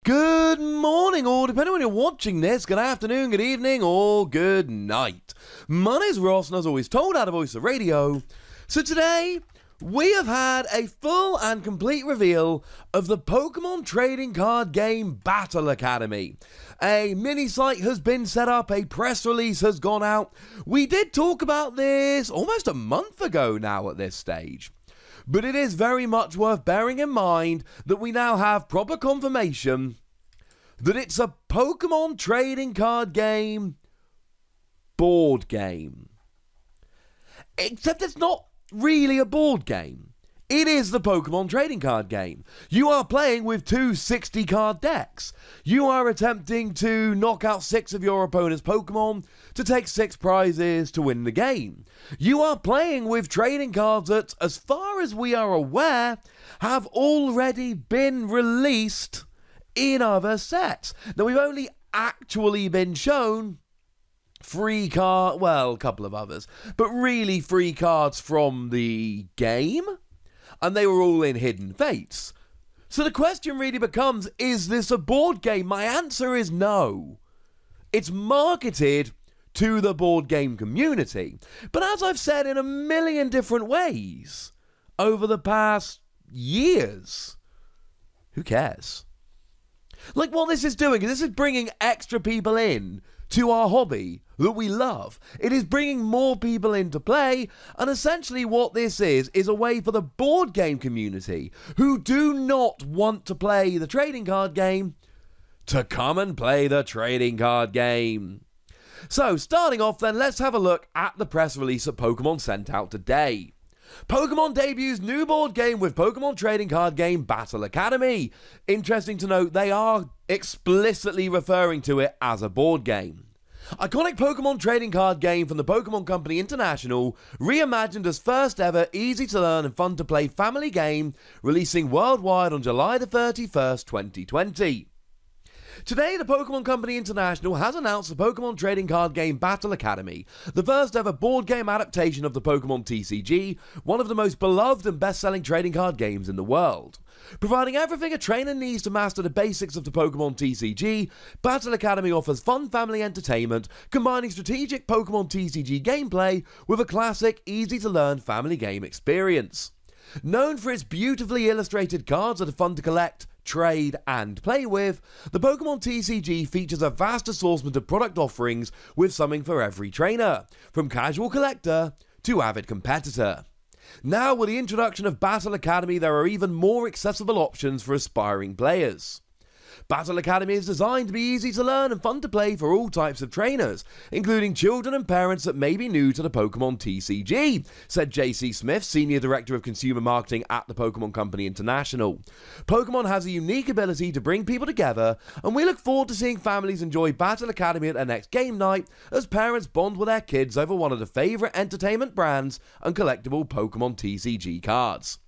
Good morning, or depending on when you're watching this, good afternoon, good evening, or good night. My name's Ross, and as always told out of Voice of Radio. So today, we have had a full and complete reveal of the Pokemon trading card game Battle Academy. A mini site has been set up, a press release has gone out. We did talk about this almost a month ago now at this stage. But it is very much worth bearing in mind that we now have proper confirmation that it's a Pokemon trading card game board game. Except it's not really a board game. It is the Pokemon trading card game. You are playing with two 60-card decks. You are attempting to knock out 6 of your opponent's Pokemon to take 6 prizes to win the game. You are playing with trading cards that, as far as we are aware, have already been released in other sets. Now, we've only actually been shown free card, well, a couple of others, but really free cards from the game. And they were all in Hidden Fates. So the question really becomes, is this a board game? My answer is no. It's marketed to the board game community. But as I've said in a million different ways over the past years, who cares? Like, what this is doing is this is bringing extra people in to our hobby that we love. It is bringing more people into play, and essentially what this is a way for the board game community who do not want to play the trading card game to come and play the trading card game. So, starting off then, let's have a look at the press release that Pokemon sent out today. Pokemon debuts new board game with Pokemon trading card game Battle Academy. Interesting to note, they are explicitly referring to it as a board game. Iconic Pokemon trading card game from the Pokemon Company International, reimagined as first ever easy to learn and fun to play family game, releasing worldwide on July the 31st, 2020. Today, the Pokemon Company International has announced the Pokemon trading card game Battle Academy, the first ever board game adaptation of the Pokemon TCG, one of the most beloved and best-selling trading card games in the world. Providing everything a trainer needs to master the basics of the Pokemon TCG, Battle Academy offers fun family entertainment, combining strategic Pokemon TCG gameplay with a classic, easy-to-learn family game experience. Known for its beautifully illustrated cards that are fun to collect, trade, and play with, the Pokemon TCG features a vast assortment of product offerings with something for every trainer, from casual collector to avid competitor. Now, with the introduction of Battle Academy, there are even more accessible options for aspiring players. Battle Academy is designed to be easy to learn and fun to play for all types of trainers, including children and parents that may be new to the Pokemon TCG, said JC Smith, Senior Director of Consumer Marketing at the Pokemon Company International. Pokemon has a unique ability to bring people together, and we look forward to seeing families enjoy Battle Academy at their next game night as parents bond with their kids over one of the favourite entertainment brands and collectible Pokemon TCG cards.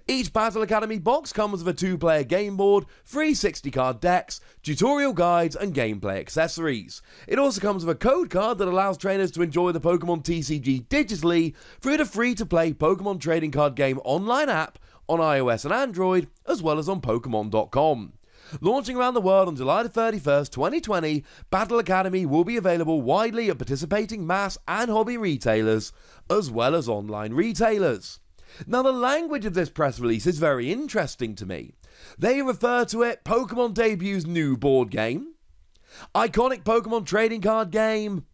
Each Battle Academy box comes with a 2-player game board, 3 60-card decks, tutorial guides, and gameplay accessories. It also comes with a code card that allows trainers to enjoy the Pokemon TCG digitally through the free-to-play Pokemon trading card game online app on iOS and Android, as well as on Pokemon.com. Launching around the world on July 31st, 2020, Battle Academy will be available widely at participating mass and hobby retailers, as well as online retailers. Now, the language of this press release is very interesting to me. They refer to it Pokemon debuts new board game, iconic Pokemon trading card game,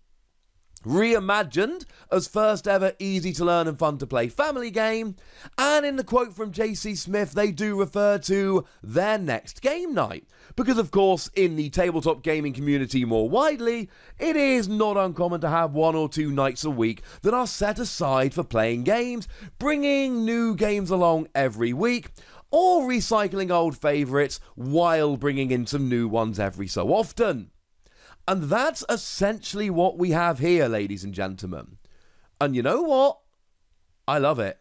reimagined as first ever easy to learn and fun to play family game, and in the quote from JC Smith, they do refer to their next game night. Because of course, in the tabletop gaming community more widely, it is not uncommon to have 1 or 2 nights a week that are set aside for playing games, bringing new games along every week, or recycling old favourites while bringing in some new ones every so often. And that's essentially what we have here, ladies and gentlemen. And you know what? I love it.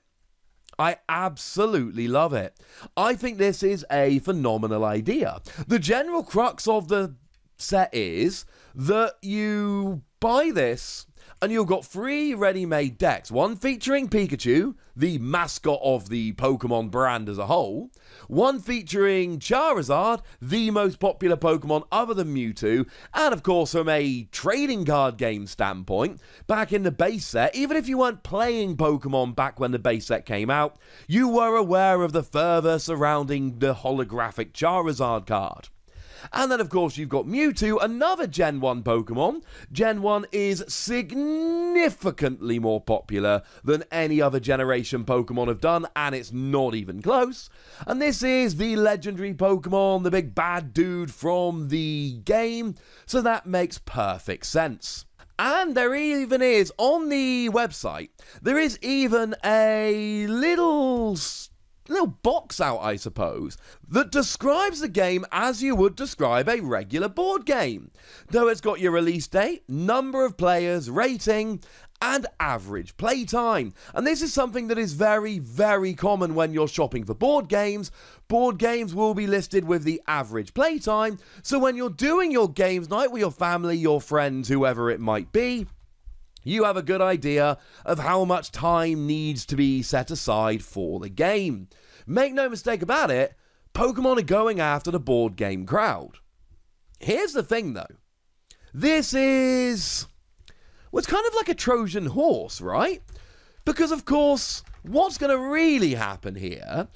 I absolutely love it. I think this is a phenomenal idea. The general crux of the set is that you buy this And you've got 3 ready-made decks, one featuring Pikachu, the mascot of the Pokemon brand as a whole, one featuring Charizard, the most popular Pokemon other than Mewtwo, and of course from a trading card game standpoint, back in the base set, even if you weren't playing Pokemon back when the base set came out, you were aware of the fervour surrounding the holographic Charizard card. And then, of course, you've got Mewtwo, another Gen 1 Pokemon. Gen 1 is significantly more popular than any other generation Pokemon have done, and it's not even close. And this is the legendary Pokemon, the big bad dude from the game, so that makes perfect sense. And there even is, on the website, there is even a little box out, I suppose, that describes the game as you would describe a regular board game. Though it's got your release date, number of players, rating, and average playtime. And this is something that is very, very common when you're shopping for board games. Board games will be listed with the average playtime, so when you're doing your games night with your family, your friends, whoever it might be, you have a good idea of how much time needs to be set aside for the game. Make no mistake about it, Pokemon are going after the board game crowd. Here's the thing though. This is... well, it's kind of like a Trojan horse, right? Because of course, what's going to really happen here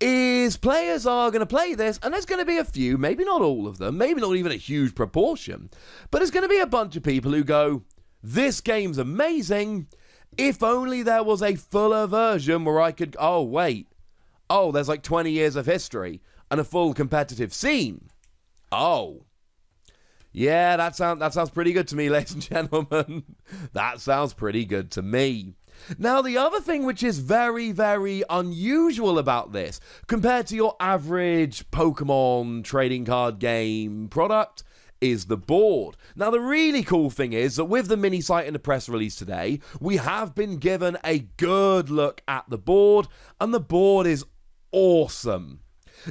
is players are going to play this, and there's going to be a few, maybe not all of them, maybe not even a huge proportion, but there's going to be a bunch of people who go, this game's amazing, if only there was a fuller version where I could... oh, wait. Oh, there's like 20 years of history and a full competitive scene. Oh. Yeah, that sounds pretty good to me, ladies and gentlemen. That sounds pretty good to me. Now, the other thing which is very, very unusual about this, compared to your average Pokemon trading card game product, is the board. Now, the really cool thing is that with the mini site and the press release today, we have been given a good look at the board, and the board is awesome.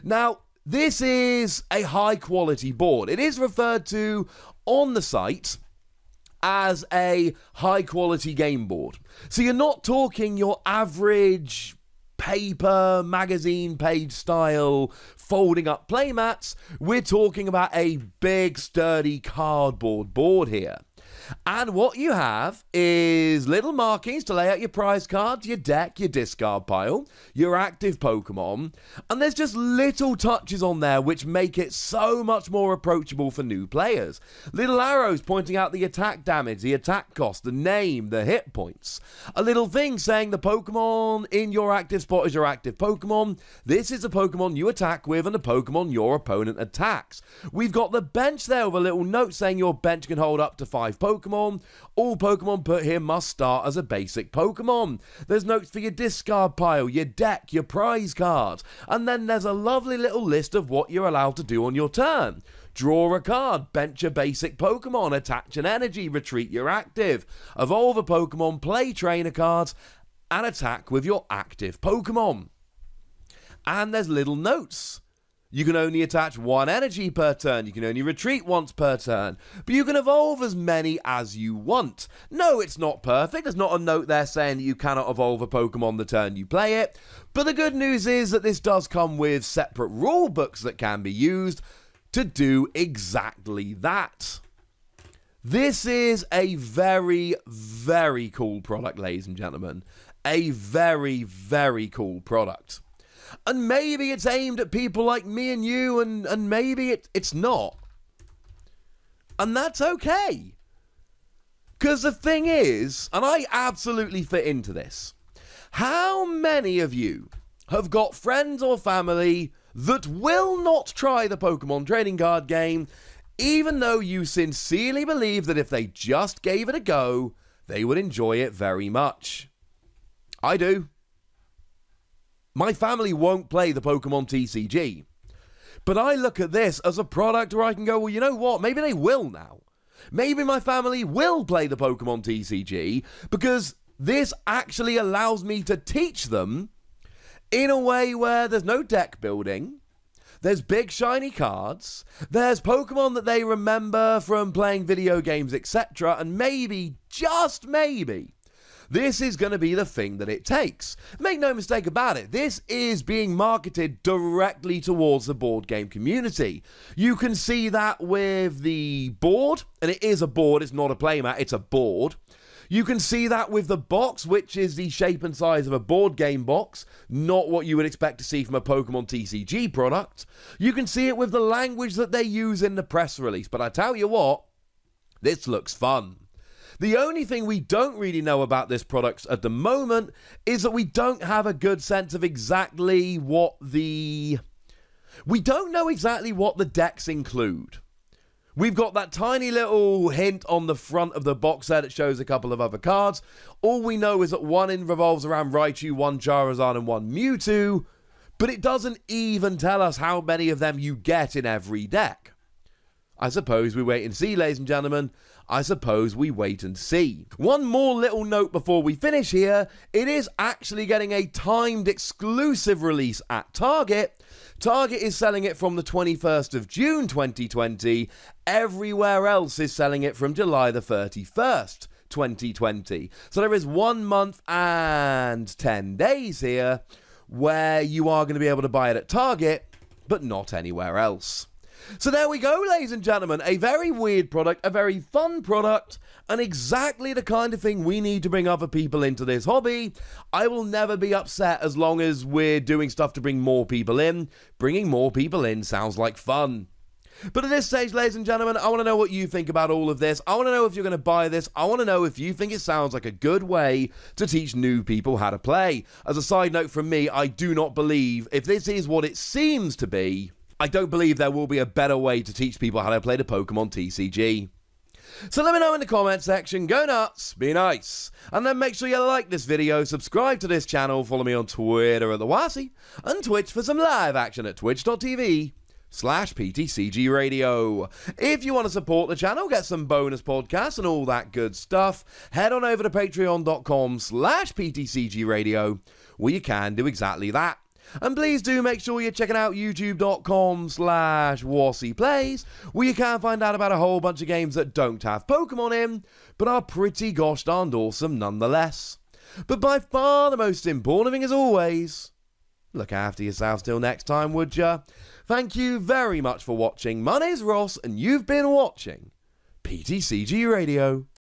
Now, this is a high quality board. It is referred to on the site as a high quality game board. So you're not talking your average paper, magazine page style, folding up playmats. We're talking about a big, sturdy cardboard board here. And what you have is little markings to lay out your prize cards, your deck, your discard pile, your active Pokemon, and there's just little touches on there which make it so much more approachable for new players. Little arrows pointing out the attack damage, the attack cost, the name, the hit points. A little thing saying the Pokemon in your active spot is your active Pokemon. This is the Pokemon you attack with and the Pokemon your opponent attacks. We've got the bench there with a little note saying your bench can hold up to 5 Pokemon. All Pokemon put here must start as a basic Pokemon. There's notes for your discard pile, your deck, your prize cards, and then there's a lovely little list of what you're allowed to do on your turn. Draw a card, bench a basic Pokemon, attach an energy, retreat your active, evolve a Pokemon, play trainer cards, and attack with your active Pokemon. And there's little notes. You can only attach 1 energy per turn, you can only retreat once per turn, but you can evolve as many as you want. No, it's not perfect, there's not a note there saying that you cannot evolve a Pokemon the turn you play it, but the good news is that this does come with separate rule books that can be used to do exactly that. This is a very, very cool product, ladies and gentlemen. A very, very cool product. And maybe it's aimed at people like me and you, and maybe it's not. And that's okay. Because the thing is, and I absolutely fit into this, how many of you have got friends or family that will not try the Pokemon trading card game, even though you sincerely believe that if they just gave it a go, they would enjoy it very much? I do. My family won't play the Pokemon TCG, but I look at this as a product where I can go, well, you know what, maybe they will now. Maybe my family will play the Pokemon TCG because this actually allows me to teach them in a way where there's no deck building, there's big shiny cards, there's Pokemon that they remember from playing video games, etc., and maybe, just maybe, this is going to be the thing that it takes. Make no mistake about it, this is being marketed directly towards the board game community. You can see that with the board, and it is a board, it's not a playmat, it's a board. You can see that with the box, which is the shape and size of a board game box, not what you would expect to see from a Pokémon TCG product. You can see it with the language that they use in the press release, but I tell you what, this looks fun. The only thing we don't really know about this product at the moment is that we don't have a good sense of exactly what the... We don't know exactly what the decks include. We've got that tiny little hint on the front of the box there that shows a couple of other cards. All we know is that one revolves around Raichu, one Charizard, and one Mewtwo, but it doesn't even tell us how many of them you get in every deck. I suppose we wait and see, ladies and gentlemen. I suppose we wait and see. One more little note before we finish here. It is actually getting a timed exclusive release at Target. Target is selling it from the 21st of June 2020. Everywhere else is selling it from July the 31st, 2020. So there is 1 month and 10 days here where you are going to be able to buy it at Target, but not anywhere else. So there we go, ladies and gentlemen, a very weird product, a very fun product, and exactly the kind of thing we need to bring other people into this hobby. I will never be upset as long as we're doing stuff to bring more people in. Bringing more people in sounds like fun. But at this stage, ladies and gentlemen, I want to know what you think about all of this. I want to know if you're going to buy this. I want to know if you think it sounds like a good way to teach new people how to play. As a side note from me, I do not believe, if this is what it seems to be, I don't believe there will be a better way to teach people how to play the Pokemon TCG. So let me know in the comment section, go nuts, be nice, and then make sure you like this video, subscribe to this channel, follow me on Twitter at @TheWasi, and Twitch for some live action at twitch.tv/PTCGRadio. If you want to support the channel, get some bonus podcasts and all that good stuff, head on over to patreon.com/PTCGRadio, where you can do exactly that. And please do make sure you're checking out youtube.com/WasiPlays, where you can find out about a whole bunch of games that don't have Pokemon in, but are pretty gosh darned awesome nonetheless. But by far the most important thing as always, look after yourselves till next time, would ya? Thank you very much for watching. My name's Ross, and you've been watching PTCG Radio.